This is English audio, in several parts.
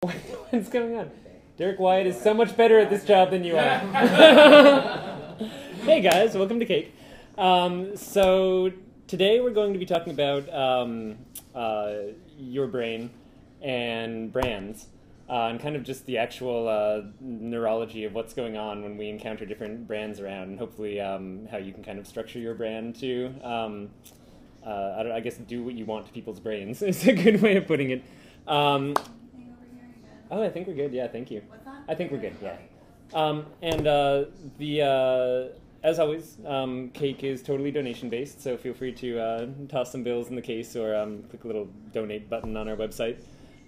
What's going on? Derek Wyatt is so much better at this job than you are. Hey guys, welcome to Cake. So today we're going to be talking about your brain and brands, and kind of just the actual neurology of what's going on when we encounter different brands around, and hopefully how you can kind of structure your brand to, I guess, do what you want to people's brains is a good way of putting it. Oh, I think we're good. Yeah, thank you. What's that? I think we're good. Yeah. As always, Cake is totally donation based, so feel free to toss some bills in the case or click a little donate button on our website.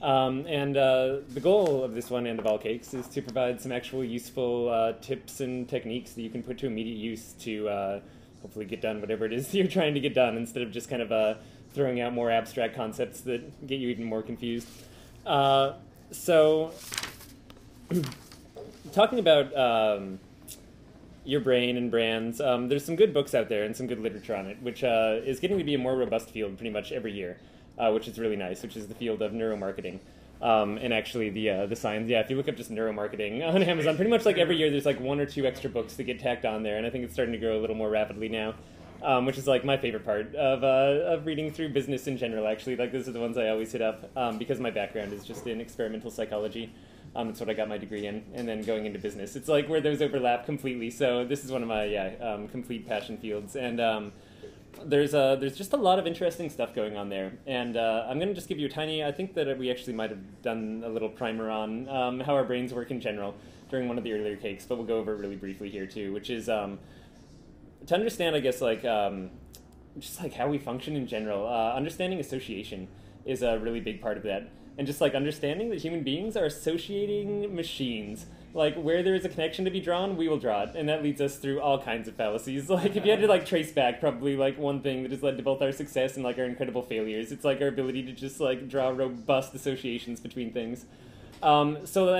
The goal of this one and of all cakes is to provide some actual useful tips and techniques that you can put to immediate use to hopefully get done whatever it is you're trying to get done, instead of just kind of throwing out more abstract concepts that get you even more confused. So, talking about your brain and brands, there's some good books out there and some good literature on it, which is getting to be a more robust field pretty much every year, which is really nice, which is the field of neuromarketing. And actually the science, if you look up just neuromarketing on Amazon, pretty much like every year there's like one or two extra books that get tacked on there, and I think it's starting to grow a little more rapidly now. Which is like my favorite part of reading through business in general, actually. Like, those are the ones I always hit up, because my background is just in experimental psychology. It's what I got my degree in, and then going into business. It's like where those overlap completely, so this is one of my, complete passion fields. And there's just a lot of interesting stuff going on there. And I'm going to just give you a tiny, I think that we actually might have done a little primer on how our brains work in general during one of the earlier cakes, but we'll go over it really briefly here too, which is to understand, I guess, like, just like how we function in general. Understanding association is a really big part of that. And just like understanding that human beings are associating machines. Like, where there is a connection to be drawn, we will draw it. And that leads us through all kinds of fallacies. Like, if you had to like trace back probably like one thing that has led to both our success and like our incredible failures, it's like our ability to just like draw robust associations between things. And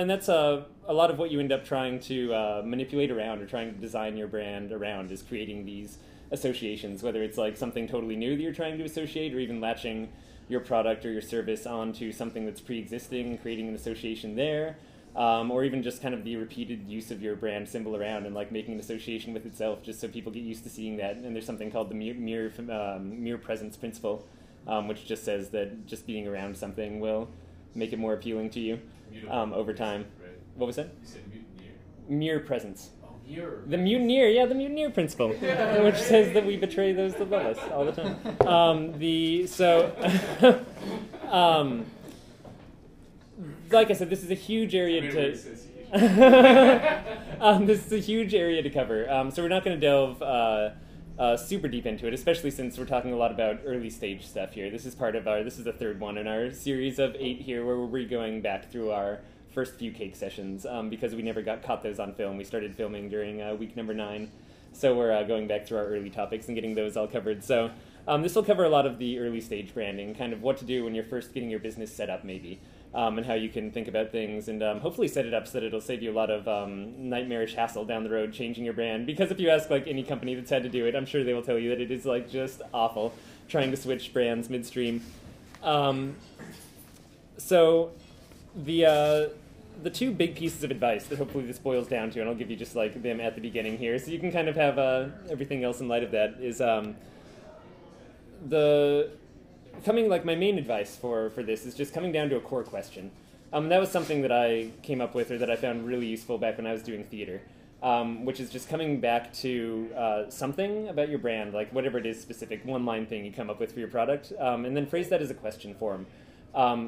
that's a lot of what you end up trying to manipulate around, or trying to design your brand around, is creating these associations, whether it's like something totally new that you're trying to associate, or even latching your product or your service onto something that's pre-existing, creating an association there, or even just kind of the repeated use of your brand symbol around and like making an association with itself, just so people get used to seeing that. And there's something called the mere presence principle, which just says that just being around something will make it more appealing to you over time. Right. What was that? You said mutineer? Mere presence. Oh, mirror. The mutineer, the mutineer principle, which says that we betray those that love us all the time. Like I said, this is a huge area this is a huge area to cover. So we're not going to delve super deep into it, especially since we're talking a lot about early stage stuff here. This is this is the third one in our series of 8 here, where we're going back through our first few cake sessions, because we never caught those on film. We started filming during week number 9, so we're going back through our early topics and getting those all covered. So this will cover a lot of the early stage branding, kind of what to do when you're first getting your business set up, maybe, and how you can think about things, and hopefully set it up so that it'll save you a lot of nightmarish hassle down the road changing your brand. Because if you ask like any company that's had to do it, I'm sure they will tell you that it is like just awful trying to switch brands midstream. So the two big pieces of advice that hopefully this boils down to, and I'll give you just like them at the beginning here, so you can kind of have everything else in light of that, is my main advice for this is just coming down to a core question. That was something that I came up with, or that I found really useful back when I was doing theater, which is just coming back to something about your brand, like whatever it is, specific one-line thing you come up with for your product, and then phrase that as a question form.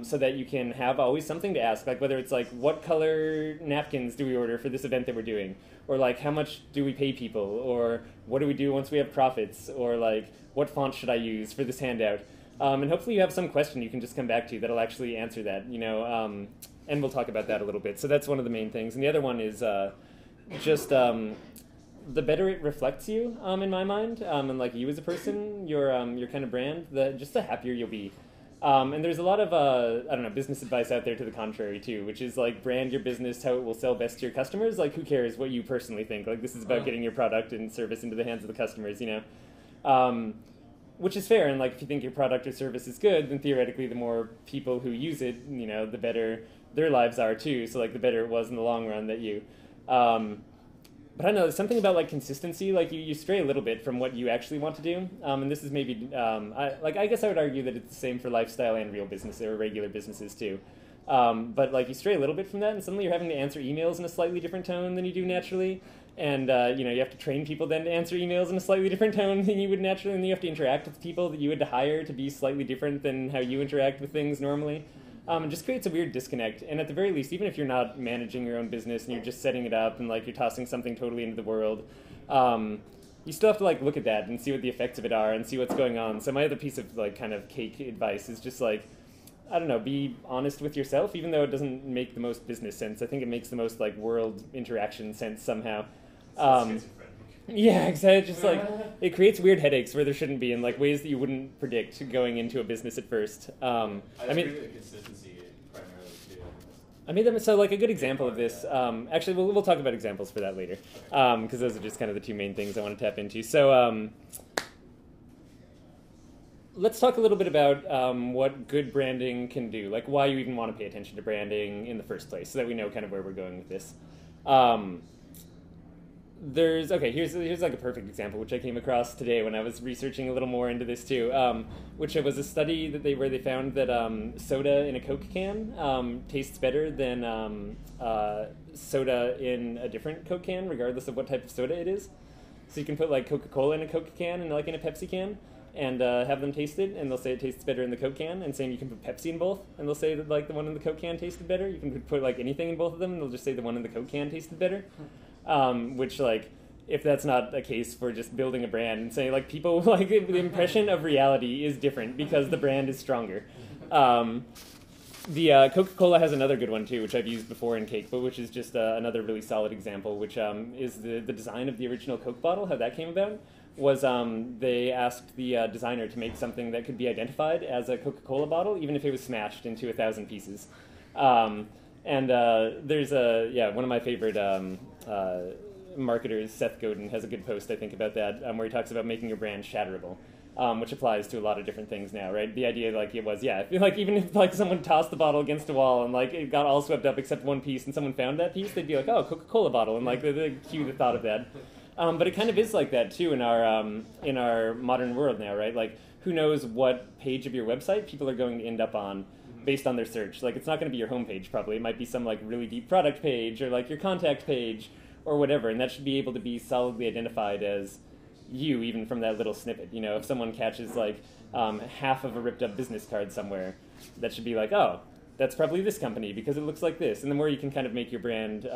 So that you can have always something to ask, like whether it's like, what color napkins do we order for this event that we're doing? Or like, how much do we pay people? Or what do we do once we have profits? Or like, what font should I use for this handout? And hopefully you have some question you can just come back to that'll actually answer that, and we'll talk about that a little bit. So that's one of the main things. And the other one is just the better it reflects you, in my mind, and like you as a person, your kind of brand, just the happier you'll be. And there's a lot of, business advice out there to the contrary, too, which is, like, brand your business how it will sell best to your customers. Like, who cares what you personally think? Like, this is about getting your product and service into the hands of the customers, Which is fair, and, like, if you think your product or service is good, then theoretically the more people who use it, the better their lives are too. So like the better it was in the long run that you. But I don't know, there's something about like consistency, like you stray a little bit from what you actually want to do. And this is maybe, I guess I would argue that it's the same for lifestyle and real business or regular businesses too. But like you stray a little bit from that, and suddenly you're having to answer emails in a slightly different tone than you do naturally. And you have to train people then to answer emails in a slightly different tone than you would naturally, and you have to interact with people that you had to hire to be slightly different than how you interact with things normally. It just creates a weird disconnect. And at the very least, even if you're not managing your own business and you're just setting it up and like you're tossing something totally into the world, you still have to like look at that and see what the effects of it are and see what's going on. So my other piece of like kind of cake advice is just like, I don't know, be honest with yourself, even though it doesn't make the most business sense. I think it makes the most like world interaction sense somehow. Yeah, exactly. Just like it creates weird headaches where there shouldn't be in like ways that you wouldn't predict going into a business at first. I mean, the consistency primarily too. I made them so like a good example of this. Actually, we'll talk about examples for that later because those are just kind of the two main things I want to tap into. So let's talk a little bit about what good branding can do, like why you even want to pay attention to branding in the first place, so that we know kind of where we're going with this. Here's like a perfect example which I came across today when I was researching a little more into this too, which was a study where they found that soda in a Coke can tastes better than soda in a different Coke can, regardless of what type of soda it is. So you can put like Coca-Cola in a Coke can and like in a Pepsi can, and have them taste it, and they'll say it tastes better in the Coke can, and same you can put Pepsi in both, and they'll say that like the one in the Coke can tasted better. You can put like anything in both of them, and they'll just say the one in the Coke can tasted better. Which, like, if that's not a case for just building a brand and saying, like, people, like, the impression of reality is different because the brand is stronger. The Coca-Cola has another good one, too, which I've used before in cake, but which is just another really solid example, which is the design of the original Coke bottle. How that came about was they asked the designer to make something that could be identified as a Coca-Cola bottle, even if it was smashed into 1,000 pieces. And there's one of my favorite marketers, Seth Godin, has a good post, I think, about that, where he talks about making your brand shatterable, which applies to a lot of different things now, right? The idea, like, it was, like, even if, like, someone tossed the bottle against a wall and, like, it got all swept up except one piece and someone found that piece, they'd be like, oh, Coca-Cola bottle, and, like, they cue the thought of that. But it kind of is like that, too, in our modern world now, right? Like, who knows what page of your website people are going to end up on based on their search. Like, it's not going to be your homepage, probably. It might be some, like, really deep product page or, like, your contact page or whatever, and that should be able to be solidly identified as you, even from that little snippet. You know, if someone catches, like, half of a ripped-up business card somewhere, that should be like, oh, that's probably this company because it looks like this. And the more you can kind of make your brand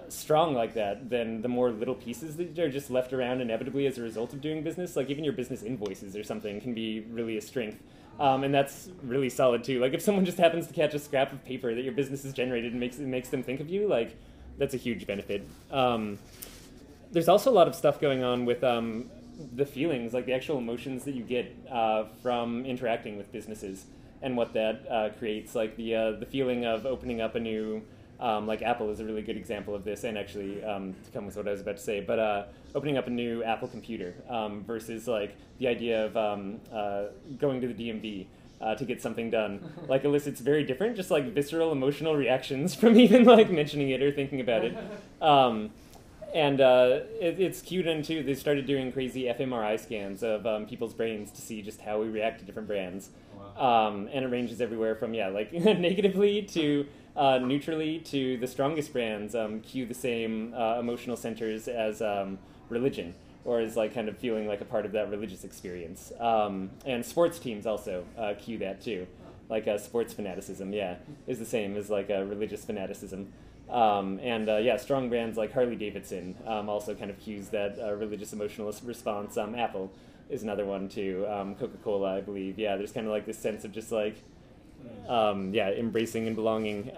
strong like that, then the more little pieces that are just left around inevitably as a result of doing business, like even your business invoices or something, can be really a strength. And that's really solid too. Like if someone just happens to catch a scrap of paper that your business has generated and makes them think of you, like that's a huge benefit. There's also a lot of stuff going on with the feelings, like the actual emotions that you get from interacting with businesses and what that creates. Like the feeling of opening up a new, like Apple is a really good example of this, and actually to come with what I was about to say, but opening up a new Apple computer versus like the idea of going to the DMV to get something done, like elicits very different, just like visceral emotional reactions from even like mentioning it or thinking about it. And it's cute, and too, they started doing crazy fMRI scans of people's brains to see just how we react to different brands. Wow. And it ranges everywhere from, like negatively to neutrally to the strongest brands cue the same emotional centers as religion, or as like kind of feeling like a part of that religious experience. And sports teams also cue that too. Like sports fanaticism, is the same as like religious fanaticism. Strong brands like Harley Davidson also kind of cues that religious emotional response. Apple is another one too. Coca-Cola, I believe. There's kind of like this sense of just like, embracing and belonging.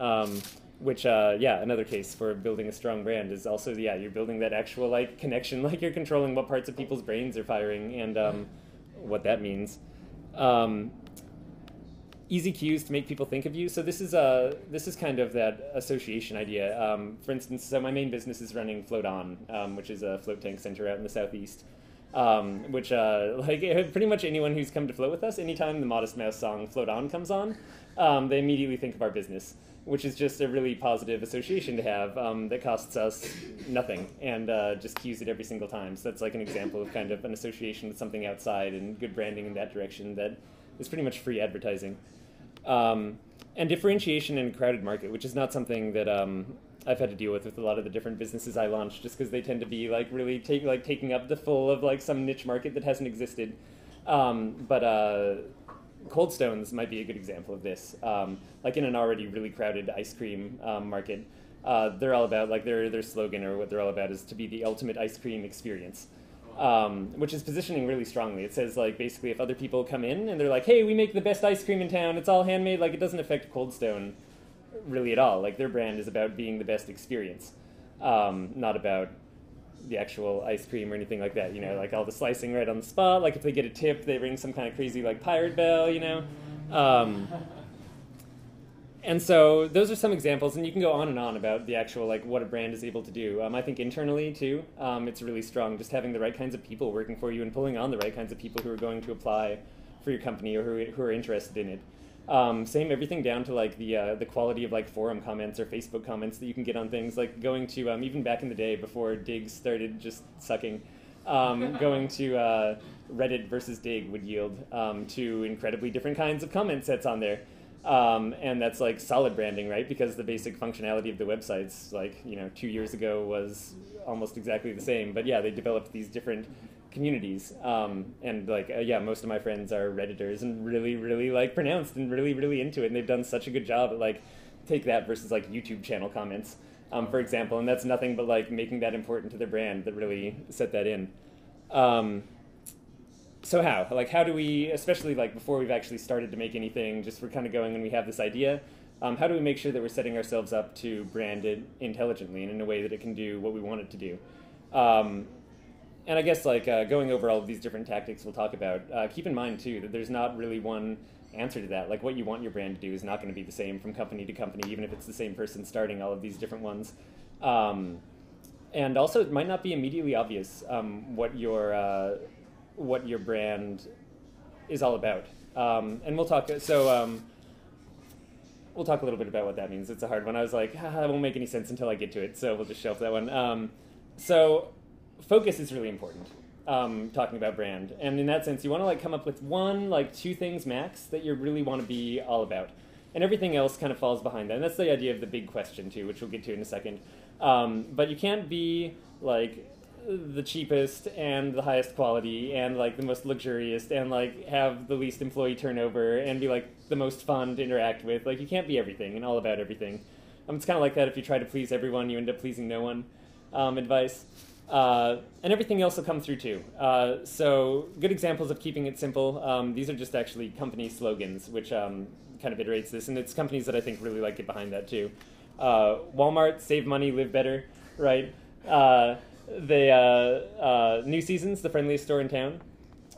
Which, another case for building a strong brand is also, you're building that actual like connection, like you're controlling what parts of people's brains are firing and what that means. Easy cues to make people think of you. So this is kind of that association idea. For instance, so my main business is running Float On, which is a float tank center out in the southeast. Which pretty much anyone who's come to float with us, anytime the Modest Mouse song Float On comes on, they immediately think of our business. which is just a really positive association to have that costs us nothing and just cues it every single time. So that's like an example of kind of an association with something outside and good branding in that direction that is pretty much free advertising. And differentiation in a crowded market, which is not something that I've had to deal with a lot of the different businesses I launched, just because they tend to be like really taking up the full of like some niche market that hasn't existed. But Cold Stones might be a good example of this. Like in an already really crowded ice cream market, they're all about like their slogan or what they're all about is to be the ultimate ice cream experience. Which is positioning really strongly. It says like basically if other people come in and they're like, hey, we make the best ice cream in town, it's all handmade, like it doesn't affect Cold Stone really at all. Like their brand is about being the best experience, not about the actual ice cream or anything like that, you know, like all the slicing right on the spot, like if they get a tip, they ring some kind of crazy like pirate bell, you know. And so those are some examples, and you can go on and on about the actual, like, what a brand is able to do. I think internally, too, it's really strong, just having the right kinds of people working for you and pulling on the right kinds of people who are going to apply for your company or who are interested in it. Same everything down to, like, the quality of, like, forum comments or Facebook comments that you can get on things, like going to, even back in the day before Dig started just sucking, going to Reddit versus Dig would yield to incredibly different kinds of comment sets on there. And that's like solid branding, right? Because the basic functionality of the websites, like, you know, 2 years ago was almost exactly the same. But yeah, they developed these different communities. And like, yeah, most of my friends are Redditors and really, really like pronounced and really, really into it. And they've done such a good job at like, take that versus like YouTube channel comments, for example. And that's nothing but like making that important to their brand that really set that in. So how do we, especially like before we've actually started to make anything, just we're kind of going and we have this idea, how do we make sure that we're setting ourselves up to brand it intelligently and in a way that it can do what we want it to do? And I guess like going over all of these different tactics we'll talk about, keep in mind too that there's not really one answer to that. Like what you want your brand to do is not going to be the same from company to company, even if it's the same person starting all of these different ones. And also it might not be immediately obvious what your brand is all about. And we'll talk, we'll talk a little bit about what that means. It's a hard one. I was like, that won't make any sense until I get to it, so we'll just shelf that one. So focus is really important, talking about brand. And in that sense, you want to like come up with one, like two things max that you really want to be all about. And everything else kind of falls behind that. And that's the idea of the big question too, which we'll get to in a second. But you can't be like the cheapest and the highest quality and like the most luxurious and like have the least employee turnover and be like the most fun to interact with. Like you can't be everything and all about everything. It's kind of like that if you try to please everyone, you end up pleasing no one. Advice. And everything else will come through too. So good examples of keeping it simple. These are just actually company slogans, which kind of iterates this, and it's companies that I think really like get behind that too. Walmart, save money, live better, right? New Seasons, the friendliest store in town.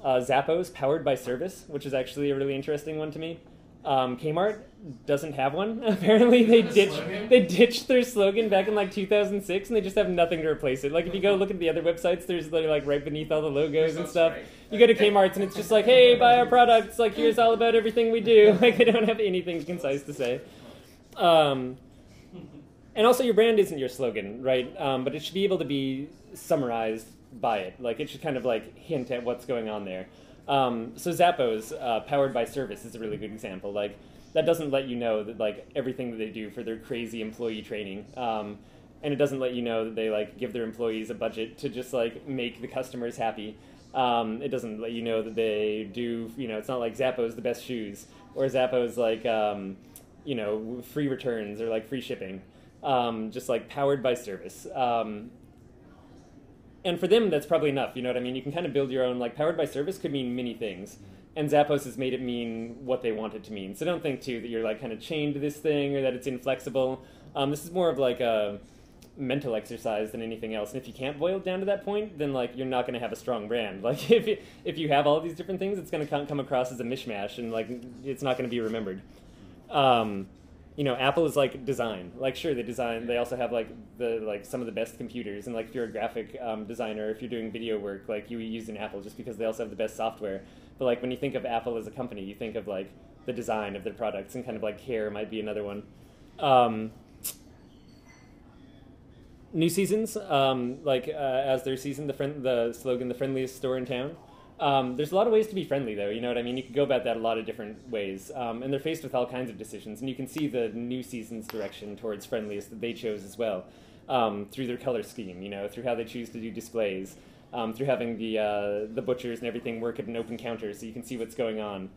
Zappos, powered by service, which is actually a really interesting one to me. Kmart doesn't have one. Apparently, they ditched their slogan back in like 2006, and they just have nothing to replace it. Like if you go look at the other websites, there's like right beneath all the logos and stuff. You go to Kmart's, and it's just like, hey, buy our products. Like here's all about everything we do. Like they don't have anything concise to say. And also, your brand isn't your slogan, right? But it should be able to be summarized by it. Like it should kind of like hint at what's going on there. So Zappos, powered by service, is a really good example. Like that doesn't let you know that like everything that they do for their crazy employee training, and it doesn't let you know that they like give their employees a budget to just like make the customers happy. It doesn't let you know that they do, you know, it's not like Zappos the best shoes or Zappos like you know, free returns or like free shipping. Just like powered by service. And for them, that's probably enough. You know what I mean? You can kind of build your own, like powered by service could mean many things. And Zappos has made it mean what they want it to mean. So don't think too that you're like kind of chained to this thing or that it's inflexible. This is more of like a mental exercise than anything else. And if you can't boil it down to that point, then like you're not going to have a strong brand. Like if you have all these different things, it's going to come across as a mishmash and like it's not going to be remembered. You know, Apple is like design. Like, sure, they also have like some of the best computers. And like, if you're a graphic designer, if you're doing video work, like you use an Apple just because they also have the best software. But like, when you think of Apple as a company, you think of like the design of their products, and kind of like care might be another one. Um, New seasons, as their season, the slogan, the friendliest store in town. There's a lot of ways to be friendly, though. You know what I mean? You could go about that a lot of different ways, and they're faced with all kinds of decisions. And you can see the new season's direction towards friendliest that they chose as well, through their color scheme. You know, through how they choose to do displays, through having the butchers and everything work at an open counter, so you can see what's going on.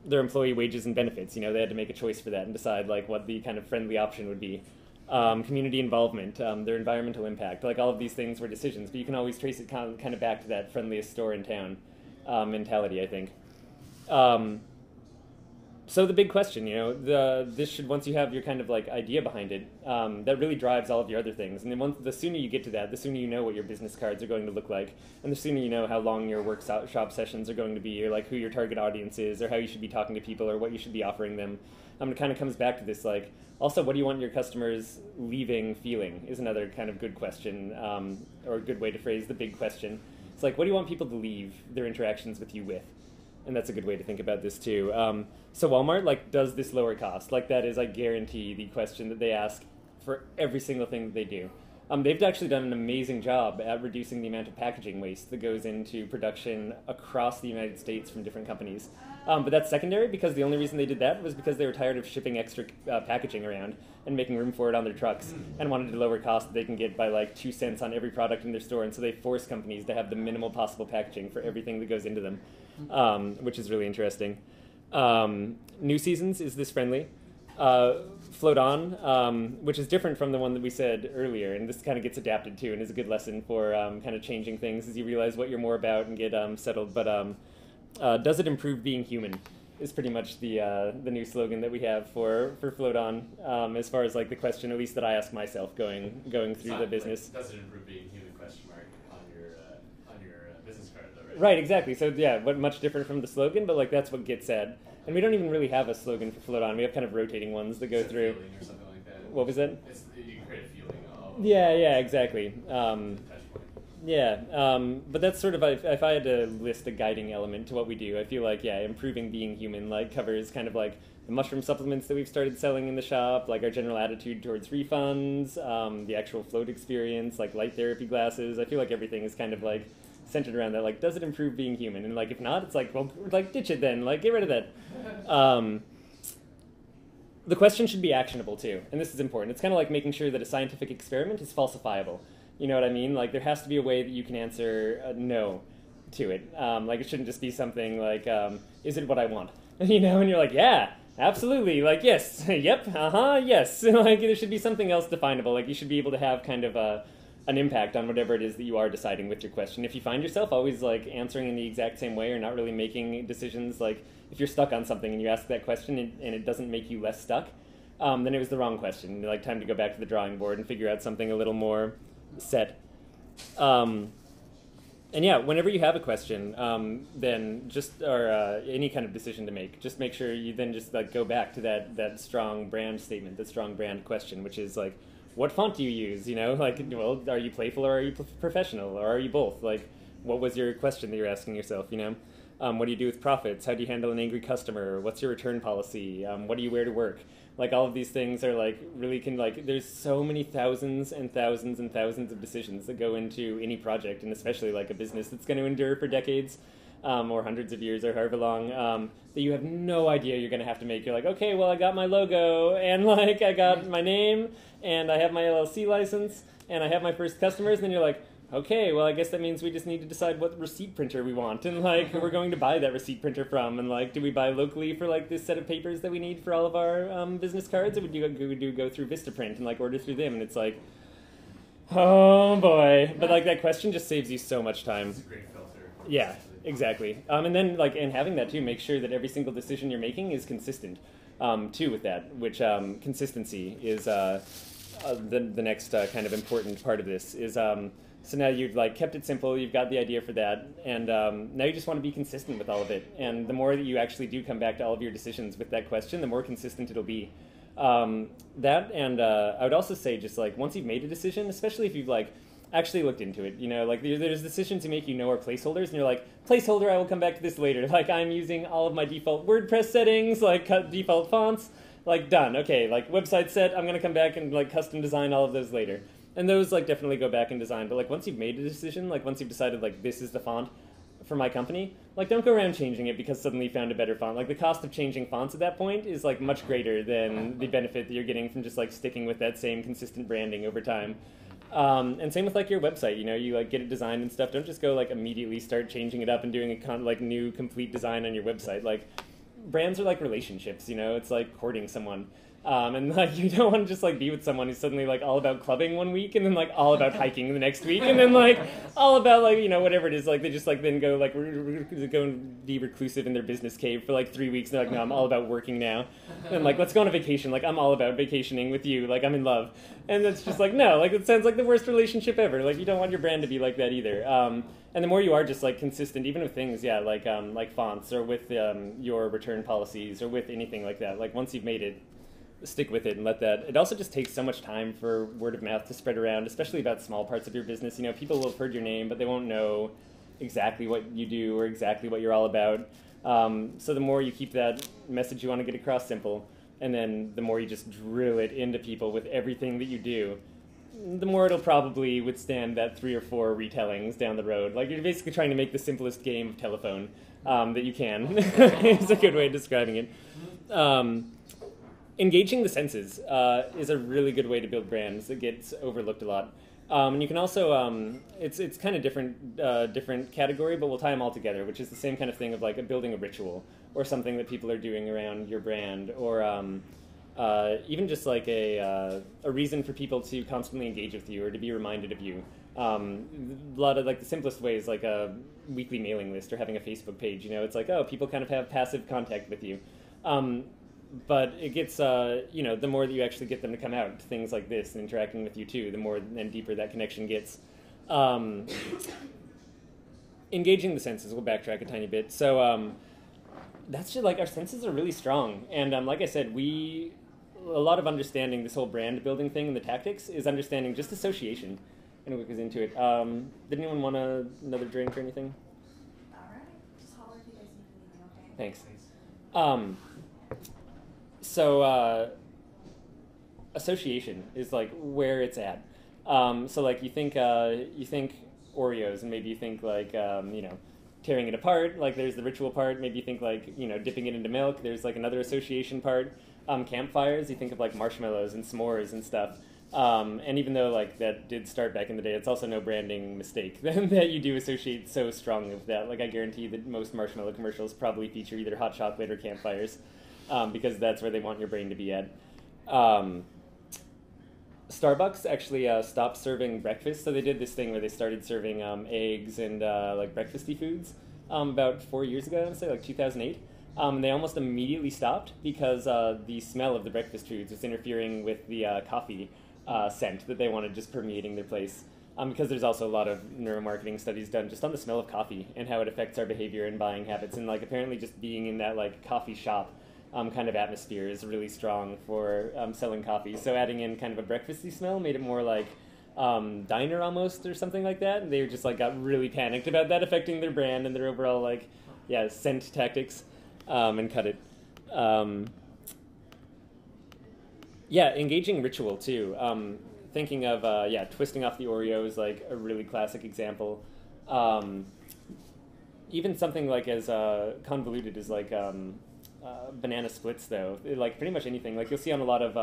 Their employee wages and benefits. You know, they had to make a choice for that and decide like what the kind of friendly option would be. Community involvement, their environmental impact, like all of these things were decisions, but you can always trace it kind of back to that friendliest store in town mentality, I think. So the big question, you know, this should, once you have your kind of like idea behind it, that really drives all of your other things. And then the sooner you get to that, the sooner you know what your business cards are going to look like, and the sooner you know how long your workshop sessions are going to be, or like who your target audience is, or how you should be talking to people, or what you should be offering them. It kind of comes back to this, like, also, what do you want your customers leaving feeling is another kind of good question, or a good way to phrase the big question. It's like, what do you want people to leave their interactions with you with? And that's a good way to think about this too. So Walmart, like, does this lower cost? Like, that is, I guarantee, the question that they ask for every single thing that they do. They've actually done an amazing job at reducing the amount of packaging waste that goes into production across the United States from different companies. But that's secondary, because the only reason they did that was because they were tired of shipping extra packaging around and making room for it on their trucks, and wanted to lower cost that they can get by like 2 cents on every product in their store. And so they force companies to have the minimal possible packaging for everything that goes into them, which is really interesting. New Seasons is this friendly. Float On, which is different from the one that we said earlier, and this kind of gets adapted too, and is a good lesson for kind of changing things as you realize what you're more about and get settled. But does it improve being human? Is pretty much the new slogan that we have for Float On, as far as like the question, at least that I ask myself going through the business. Like, does it improve being human? Question mark on your business card, though, right? Right, exactly. So yeah, much different from the slogan, but like that's what gets said. And we don't even really have a slogan for Float On. We have kind of rotating ones that go through. Feeling or something like that. What was it? You can create a feeling. Yeah, exactly. Touch point. But that's sort of, if I had to list a guiding element to what we do, I feel like, improving being human, like, covers kind of like the mushroom supplements that we've started selling in the shop, like our general attitude towards refunds, the actual float experience, like light therapy glasses. I feel like everything is kind of like centered around that, like, does it improve being human? And like, if not, it's like, well, like, ditch it then, like, get rid of that. The question should be actionable too, and this is important. It's kind of like making sure that a scientific experiment is falsifiable. You know what I mean? Like, there has to be a way that you can answer no to it. Like, it shouldn't just be something like, is it what I want? You know, and you're like, yeah, absolutely, like, yes, yep, yes. Like, there should be something else definable. Like, you should be able to have kind of an impact on whatever it is that you are deciding with your question. If you find yourself always, like, answering in the exact same way or not really making decisions, like, if you're stuck on something and you ask that question and it doesn't make you less stuck, then it was the wrong question. Like, time to go back to the drawing board and figure out something a little more set. And yeah, whenever you have a question, then just, or any kind of decision to make, just make sure you then just like go back to that strong brand statement, that strong brand question, which is like, what font do you use? You know, like, well, are you playful or are you professional, or are you both? Like, what was your question that you're asking yourself? You know, what do you do with profits? How do you handle an angry customer? What's your return policy? What do you wear to work? Like, all of these things are like really there's so many thousands and thousands and thousands of decisions that go into any project, and especially like a business that's going to endure for decades, or hundreds of years, or however long, that you have no idea you're going to have to make. You're like, okay, well, I got my logo, and like I got my name, and I have my LLC license, and I have my first customers, and then you're like, okay, well, I guess that means we just need to decide what receipt printer we want, and like we're going to buy that receipt printer from, and like, do we buy locally for like this set of papers that we need for all of our business cards, or would you go through Vistaprint and like order through them? And it's like, oh boy. But like, that question just saves you so much time. It's a great filter. Yeah, exactly. And then like, and having that too, make sure that every single decision you're making is consistent too with that, which consistency is the next kind of important part of this is. So now you've like kept it simple, you've got the idea for that, and now you just want to be consistent with all of it. And the more that you actually do come back to all of your decisions with that question, the more consistent it'll be. That, and I would also say just like once you've made a decision, especially if you've like actually looked into it, you know, like there's decisions you make you know are placeholders, and you're like, placeholder, I will come back to this later. Like, I'm using all of my default WordPress settings, like cut default fonts, like done. Okay, like website set. I'm gonna come back and like custom design all of those later. And those like definitely go back and design. But like once you've made a decision, like once you've decided like this is the font for my company, like don't go around changing it because suddenly you found a better font. Like the cost of changing fonts at that point is like much greater than the benefit that you're getting from just like sticking with that same consistent branding over time. And same with like your website, you know, you like get it designed and stuff. Don't just go like immediately start changing it up and doing a like new complete design on your website. Like brands are like relationships, you know, it's like courting someone. And like you don't want to just like be with someone who's suddenly like all about clubbing one week and then like all about hiking the next week and then like all about like, you know, whatever it is, like they just like then go like go and be reclusive in their business cave for like 3 weeks and they're like, no, I'm all about working now. And like, let's go on a vacation. Like I'm all about vacationing with you. Like I'm in love. And it's just like, no, like it sounds like the worst relationship ever. Like you don't want your brand to be like that either. And the more you are just like consistent, even with things, yeah, like fonts or with your return policies or with anything like that, like once you've made it, stick with it and let that. It also just takes so much time for word of mouth to spread around, especially about small parts of your business. You know, people will have heard your name, but they won't know exactly what you do or exactly what you're all about. So the more you keep that message you want to get across simple, and then the more you just drill it into people with everything that you do, the more it'll probably withstand that 3 or 4 retellings down the road. Like you're basically trying to make the simplest game of telephone that you can. It's a good way of describing it. Engaging the senses is a really good way to build brands. It gets overlooked a lot. And you can also, it's kind of different category, but we'll tie them all together, which is the same kind of thing of like building a ritual or something that people are doing around your brand, or even just like a reason for people to constantly engage with you or to be reminded of you. A lot of like the simplest ways, like a weekly mailing list or having a Facebook page. You know, it's like, oh, people kind of have passive contact with you. But it gets, you know, the more that you actually get them to come out to things like this and interacting with you too, the more and deeper that connection gets. Engaging the senses, we'll backtrack a tiny bit. So that's just like our senses are really strong. And like I said, a lot of understanding this whole brand building thing and the tactics is understanding just association. And what goes into it. Did anyone want another drink or anything? All right. Just holler if you guys need anything, okay? Thanks. So association is like where it's at. So like you think Oreos, and maybe you think like you know, tearing it apart. Like there's the ritual part. Maybe you think like, you know, dipping it into milk. There's like another association part. Campfires. You think of like marshmallows and s'mores and stuff. And even though like that did start back in the day, it's also no branding mistake that you do associate so strongly with that. Like I guarantee that most marshmallow commercials probably feature either hot chocolate or campfires. Because that's where they want your brain to be at. Starbucks actually stopped serving breakfast, so they did this thing where they started serving eggs and like breakfasty foods about 4 years ago, I would say, like 2008. They almost immediately stopped because the smell of the breakfast foods was interfering with the coffee scent that they wanted just permeating their place. Because there's also a lot of neuromarketing studies done just on the smell of coffee and how it affects our behavior and buying habits, and like apparently just being in that like coffee shop kind of atmosphere is really strong for selling coffee. So adding in kind of a breakfasty smell made it more like diner almost or something like that. And they just like got really panicked about that affecting their brand and their overall like, yeah, scent tactics, and cut it. Yeah, engaging ritual too. Thinking of, twisting off the Oreo is like a really classic example. Even something like as convoluted as like banana splits, though, like pretty much anything. Like you'll see on a lot of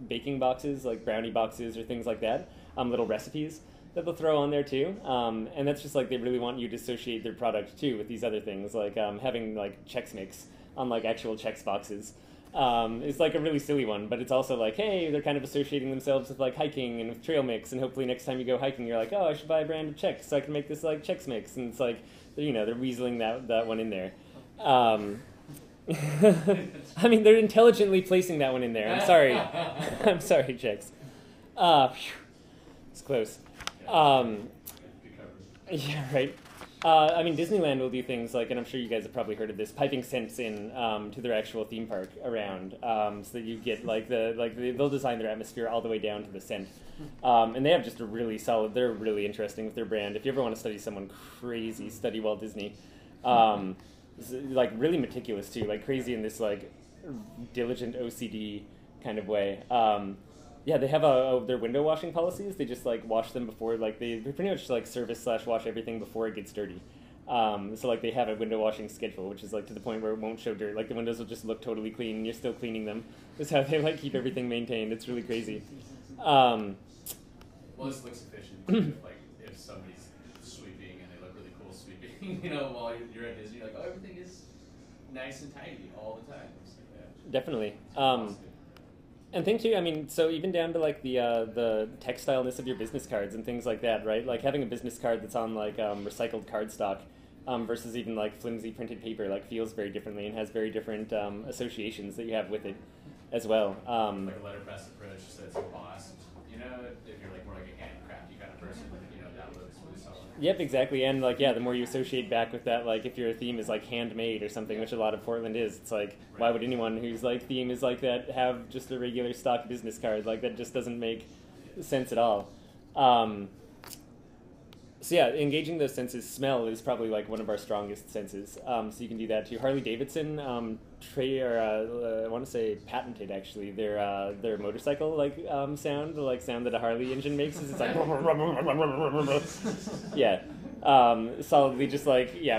baking boxes, like brownie boxes or things like that, little recipes that they'll throw on there too. And that's just like they really want you to associate their product too with these other things, like having like Chex Mix on like actual Chex boxes. It's like a really silly one, but it's also like, hey, they're kind of associating themselves with like hiking and with trail mix, and hopefully next time you go hiking, you're like, oh, I should buy a brand of Chex so I can make this like Chex Mix, and it's like, you know, they're weaseling that one in there. I mean, they're intelligently placing that one in there. I'm sorry. I'm sorry, Chex. It's close. Yeah, right. I mean, Disneyland will do things like, and I'm sure you guys have probably heard of this, piping scents in to their actual theme park around, so that you get they'll design their atmosphere all the way down to the scent, and they have just a really solid. They're really interesting with their brand. If you ever want to study someone crazy, study Walt Disney. Like really meticulous too, like crazy in this like diligent OCD kind of way. Yeah, they have their window washing policies. They just like wash them before, like they pretty much like service / wash everything before it gets dirty. So like they have a window washing schedule, which is like to the point where it won't show dirt. Like the windows will just look totally clean, and you're still cleaning them. That's how they like keep everything maintained. It's really crazy. Well, this looks efficient. Too, like if somebody's sweeping and they look really cool sweeping, while you're at Disney, like everything is nice and tidy all the time. It's like that. Definitely. And think too, I mean, so even down to like the textileness of your business cards and things like that, right? Like having a business card that's on like recycled cardstock versus even like flimsy printed paper, like feels very differently and has very different associations that you have with it as well. Like a letterpress approach that's embossed, if you're like more like a handcrafty kind of person, that looks really solid. Yep, exactly. And like, yeah, the more you associate back with that, like if your theme is like handmade or something, which a lot of Portland is, it's like, why would anyone whose like theme is like that have just a regular stock business card? Like that just doesn't make sense at all. So yeah, engaging those senses, smell is probably like one of our strongest senses. So you can do that too. Harley Davidson, I want to say patented actually their motorcycle sound, the sound that a Harley engine makes. Is it's like yeah, solidly just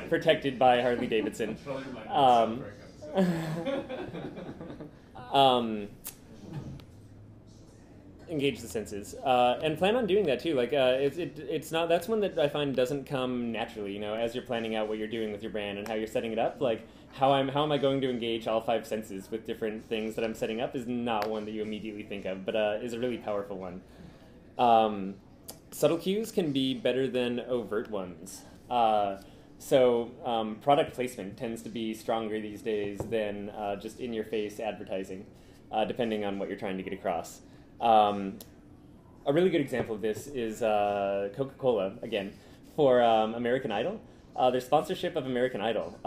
protected by Harley Davidson. Engage the senses and plan on doing that too. It's not, that's one that I find doesn't come naturally, as you're planning out what you're doing with your brand and how you're setting it up. Like how am I going to engage all 5 senses with different things that I'm setting up is not one that you immediately think of, but is a really powerful one. Subtle cues can be better than overt ones. So product placement tends to be stronger these days than just in-your-face advertising, depending on what you're trying to get across. A really good example of this is Coca-Cola, again, for American Idol. Their sponsorship of American Idol,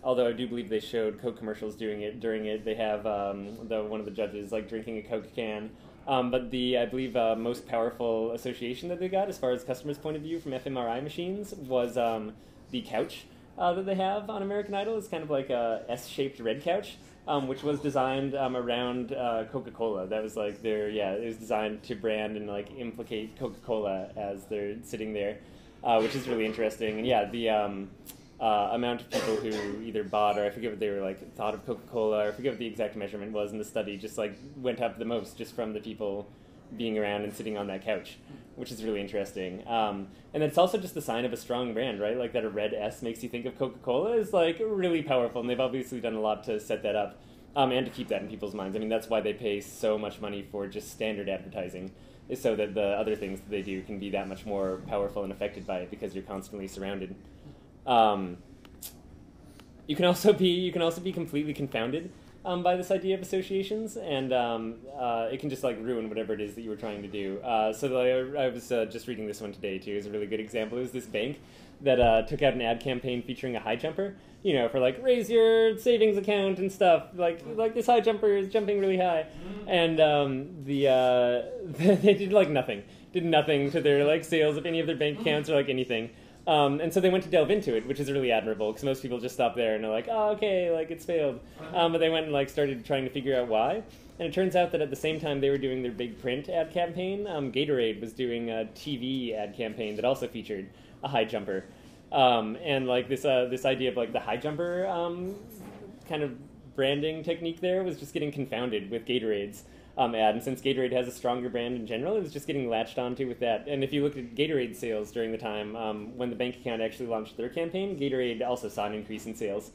although I do believe they showed Coke commercials during it, they have one of the judges drinking a Coke can. But I believe most powerful association that they got as far as customers' point of view from fMRI machines was the couch that they have on American Idol. It's kind of like a S-shaped red couch. Which was designed around Coca-Cola. That was it was designed to brand and implicate Coca-Cola as they're sitting there, which is really interesting. And yeah, the amount of people who either bought or I forget what they were thought of Coca-Cola, or I forget what the exact measurement was in the study, just went up the most just from the people being around and sitting on that couch, which is really interesting. And it's also just a sign of a strong brand, right? Like that a red S makes you think of Coca-Cola is really powerful, and they've obviously done a lot to set that up and to keep that in people's minds. I mean, that's why they pay so much money for just standard advertising, is so that the other things that they do can be that much more powerful and affected by it because you're constantly surrounded. You can also be completely confounded by this idea of associations, and it can just ruin whatever it is that you were trying to do. I was just reading this one today too. It's a really good example. It was this bank that took out an ad campaign featuring a high jumper, for raise your savings account and stuff. Like this high jumper is jumping really high, and they did nothing. Did nothing to their sales of any of their bank accounts or anything. And so they went to delve into it, which is really admirable, because most people just stop there and are like, oh, okay, it's failed. But they went and started trying to figure out why. And it turns out that at the same time they were doing their big print ad campaign, Gatorade was doing a TV ad campaign that also featured a high jumper. And this idea of the high jumper kind of branding technique there was just getting confounded with Gatorade's ad, and since Gatorade has a stronger brand in general, it was just getting latched onto with that. And if you look at Gatorade sales during the time when the bank account actually launched their campaign, Gatorade also saw an increase in sales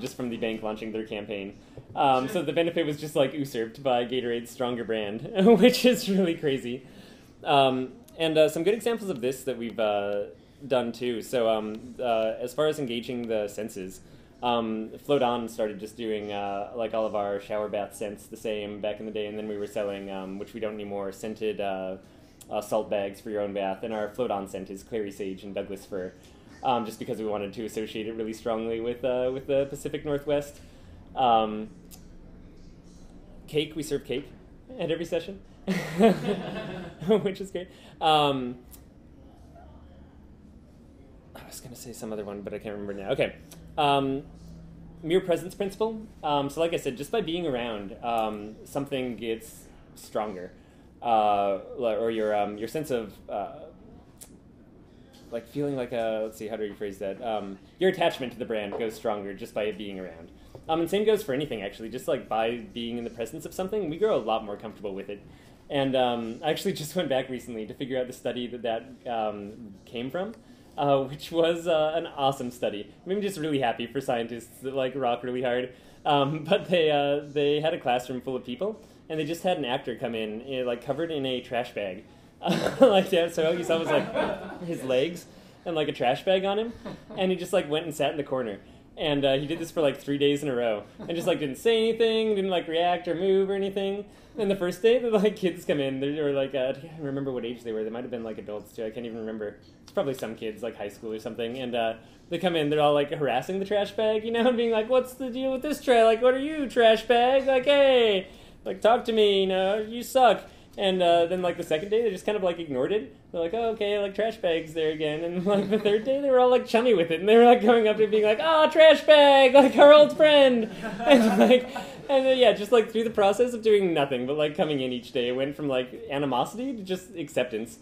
just from the bank launching their campaign. So the benefit was just usurped by Gatorade's stronger brand, which is really crazy. And some good examples of this that we've done too. So as far as engaging the senses, Float On started just doing all of our shower bath scents the same back in the day, and then we were selling, which we don't anymore, scented salt bags for your own bath, and our Float On scent is clary sage and Douglas fir, just because we wanted to associate it really strongly with the Pacific Northwest. Cake, we serve cake at every session, which is great. I was going to say some other one, but I can't remember now. Okay. mere presence principle. So like I said, just by being around, something gets stronger, or your sense of like feeling like a, let's see, how do you phrase that? Your attachment to the brand goes stronger just by it being around. And same goes for anything, actually. Just like by being in the presence of something, we grow a lot more comfortable with it. And I actually just went back recently to figure out the study that came from, which was an awesome study. It made me just really happy for scientists that like rock really hard. But they had a classroom full of people, and they just had an actor come in, like covered in a trash bag. Like that, so all you saw was like his legs and like a trash bag on him, and he just like went and sat in the corner, and he did this for like 3 days in a row, and just like didn't say anything, didn't like react or move or anything. And the first day, the like kids come in, they were like I can't remember what age they were. They might have been like adults too. I can't even remember. It's probably some kids like high school or something, and they come in, they're all like harassing the trash bag, you know, and being like, "What's the deal with this trash? Like, what are you, trash bag? Like, hey, like talk to me, you know, you suck." And then, like, the second day, they just kind of, like, ignored it. They're like, oh, okay, like, trash bag's there again. And, like, the third day, they were all, like, chummy with it. And they were, like, going up to it being like, oh, trash bag, like, our old friend. And then, yeah, just, like, through the process of doing nothing but, like, coming in each day, it went from, like, animosity to just acceptance,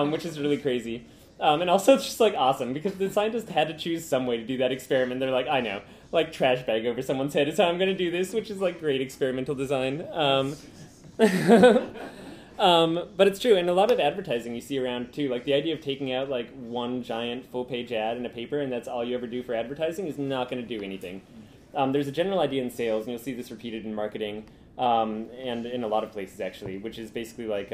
which is really crazy. And also, it's just, like, awesome, because the scientists had to choose some way to do that experiment. They're like, I know, like, trash bag over someone's head is how I'm going to do this, which is, like, great experimental design. But it's true, and a lot of advertising you see around too, like the idea of taking out like one giant full-page ad in a paper and that's all you ever do for advertising is not going to do anything. There's a general idea in sales, and you'll see this repeated in marketing, and in a lot of places actually, which is basically like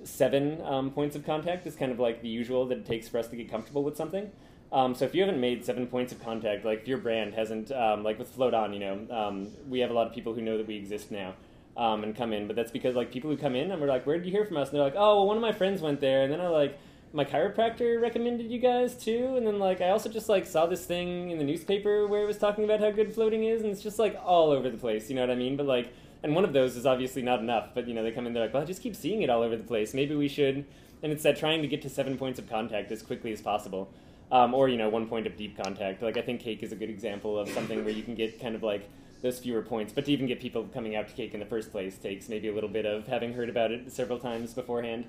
7 points of contact is kind of like the usual that it takes for us to get comfortable with something. So if you haven't made 7 points of contact, like if your brand hasn't, like with Float On, you know, we have a lot of people who know that we exist now. And come in, but that's because like people who come in and we're like, where did you hear from us? And they're like, oh, well, one of my friends went there, and then I like, my chiropractor recommended you guys too, and then like I also just like saw this thing in the newspaper where it was talking about how good floating is, and it's just like all over the place, you know what I mean? But like, and one of those is obviously not enough, but you know, they come in, they're like, well, I just keep seeing it all over the place, maybe we should, and it's that trying to get to 7 points of contact as quickly as possible, or you know, 1 point of deep contact. Like I think cake is a good example of something where you can get kind of like those fewer points, but to even get people coming out to cake in the first place takes maybe a little bit of having heard about it several times beforehand.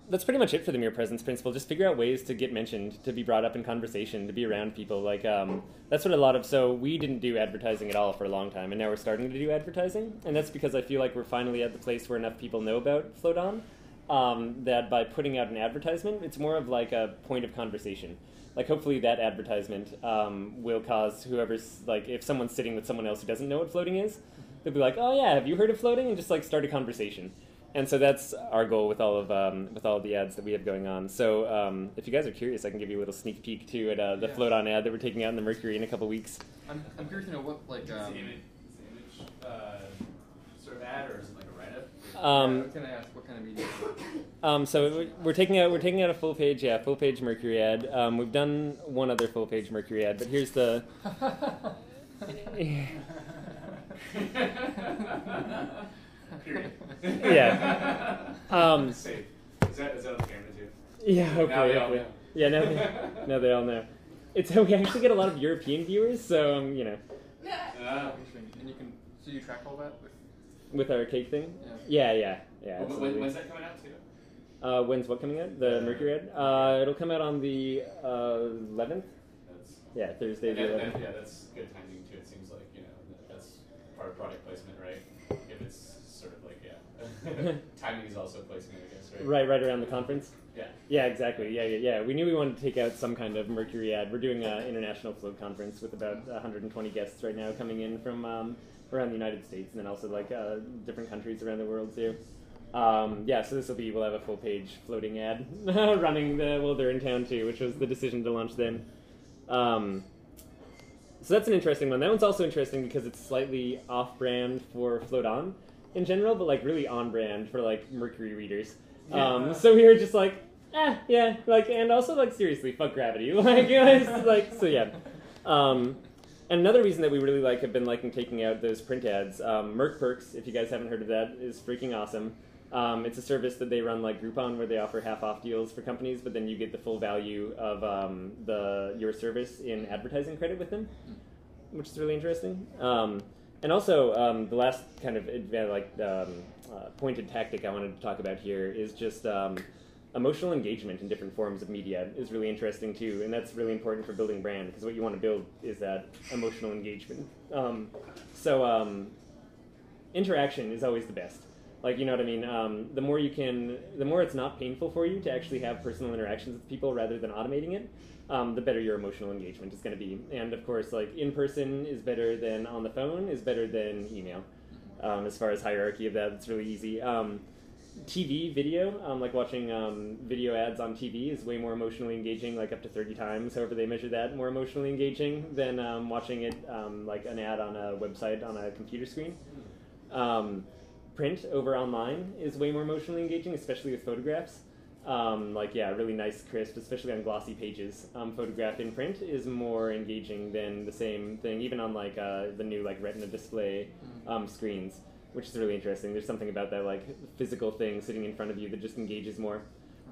That's pretty much it for the mere presence principle. Just figure out ways to get mentioned, to be brought up in conversation, to be around people. Like that's what a lot of, so we didn't do advertising at all for a long time, and now we're starting to do advertising, and that's because I feel like we're finally at the place where enough people know about Float On, that by putting out an advertisement, it's more of like a point of conversation. Like hopefully that advertisement will cause whoever's, like if someone's sitting with someone else who doesn't know what floating is, they'll be like, oh yeah, have you heard of floating? And just like start a conversation. And so that's our goal with all of the ads that we have going on. So if you guys are curious, I can give you a little sneak peek too at the Float On ad that we're taking out in the Mercury in a couple weeks. I'm curious to know what like is the image sort of ad, or is it like a write-up? Can I ask what kind of media? So we're taking out a full page Mercury ad. We've done one other full page Mercury ad, but here's the. Yeah. Safe. Is that on the camera too? Yeah. Now they all Hopefully. know. Yeah. Now they all know. We actually get a lot of European viewers, so you know. Interesting. And you track all that With our cake thing. Yeah. Yeah. When's that coming out too? When's what coming out? The Mercury ad? It'll come out on the 11th. Yeah, Thursday the 11th. Yeah, that's good timing too. It seems like, you know, that's part of product placement, right? If it's sort of like, timing is also placement, I guess, right? Right around the conference. Yeah. Yeah, exactly. Yeah. We knew we wanted to take out some kind of Mercury ad. We're doing an international float conference with about 120 guests right now coming in from around the United States, and then also like different countries around the world too. So we'll have a full page floating ad running they're in town too, which was the decision to launch then. So that's an interesting one. That one's also interesting because it's slightly off-brand for Float On in general, but like really on-brand for like Mercury readers. So we were just like, and also like seriously, fuck gravity, like it's like so yeah. And another reason that we really have been liking taking out those print ads. Merc Perks, if you guys haven't heard of that, is freaking awesome. It's a service that they run like Groupon, where they offer half-off deals for companies, but then you get the full value of your service in advertising credit with them, which is really interesting. And also, the last kind of pointed tactic I wanted to talk about here is just emotional engagement in different forms of media is really interesting too, and that's really important for building brand, because what you want to build is that emotional engagement. Interaction is always the best. Like, you know what I mean? The more it's not painful for you to actually have personal interactions with people rather than automating it, the better your emotional engagement is going to be. And of course, like, in person is better than on the phone, is better than email. As far as hierarchy of that, it's really easy. TV video, like watching video ads on TV is way more emotionally engaging, like up to 30 times, however they measure that, more emotionally engaging than watching it like an ad on a website on a computer screen. Print over online is way more emotionally engaging, especially with photographs. Really nice, crisp, especially on glossy pages. Photograph in print is more engaging than the same thing, even on like the new like Retina display screens, which is really interesting. There's something about that like physical thing sitting in front of you that just engages more.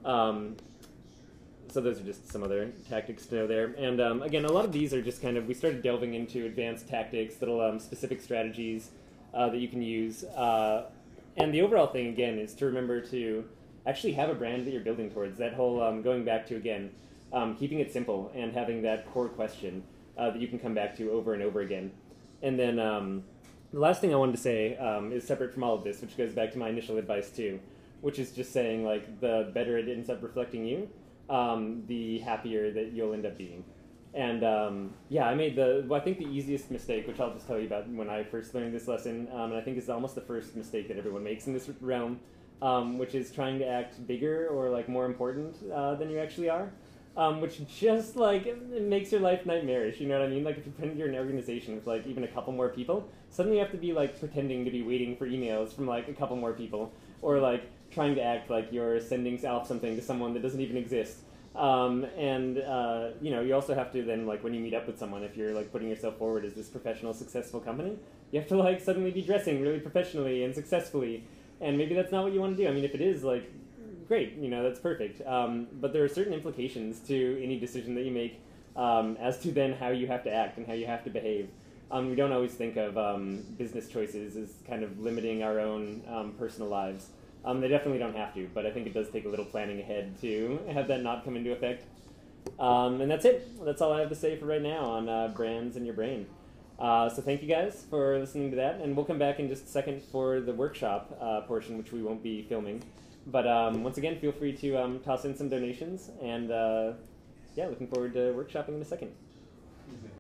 So those are just some other tactics to know there. And again, a lot of these are just kind of, we started delving into advanced tactics, little specific strategies that you can use. And the overall thing, again, is to remember to actually have a brand that you're building towards. That whole, going back to, again, keeping it simple and having that core question that you can come back to over and over again. And then the last thing I wanted to say is separate from all of this, which goes back to my initial advice too, which is just saying, like, the better it ends up reflecting you, the happier that you'll end up being. And I made I think the easiest mistake, which I'll just tell you about when I first learned this lesson, and I think is almost the first mistake that everyone makes in this realm, which is trying to act bigger or like more important than you actually are, which just like it makes your life nightmarish. You know what I mean? Like if you pretend you're an organization with like even a couple more people, suddenly you have to be like pretending to be waiting for emails from like a couple more people, or like trying to act like you're sending off something to someone that doesn't even exist. You also have to then, like, when you meet up with someone, if you're like putting yourself forward as this professional, successful company, you have to like suddenly be dressing really professionally and successfully, and maybe that's not what you want to do. I mean, if it is, like, great, that's perfect. But there are certain implications to any decision that you make as to then how you have to act and how you have to behave. We don't always think of business choices as kind of limiting our own personal lives. They definitely don't have to, but I think it does take a little planning ahead to have that not come into effect. And that's it. That's all I have to say for right now on brands in your brain. So thank you guys for listening to that, and we'll come back in just a second for the workshop portion, which we won't be filming. But once again, feel free to toss in some donations, and looking forward to workshopping in a second.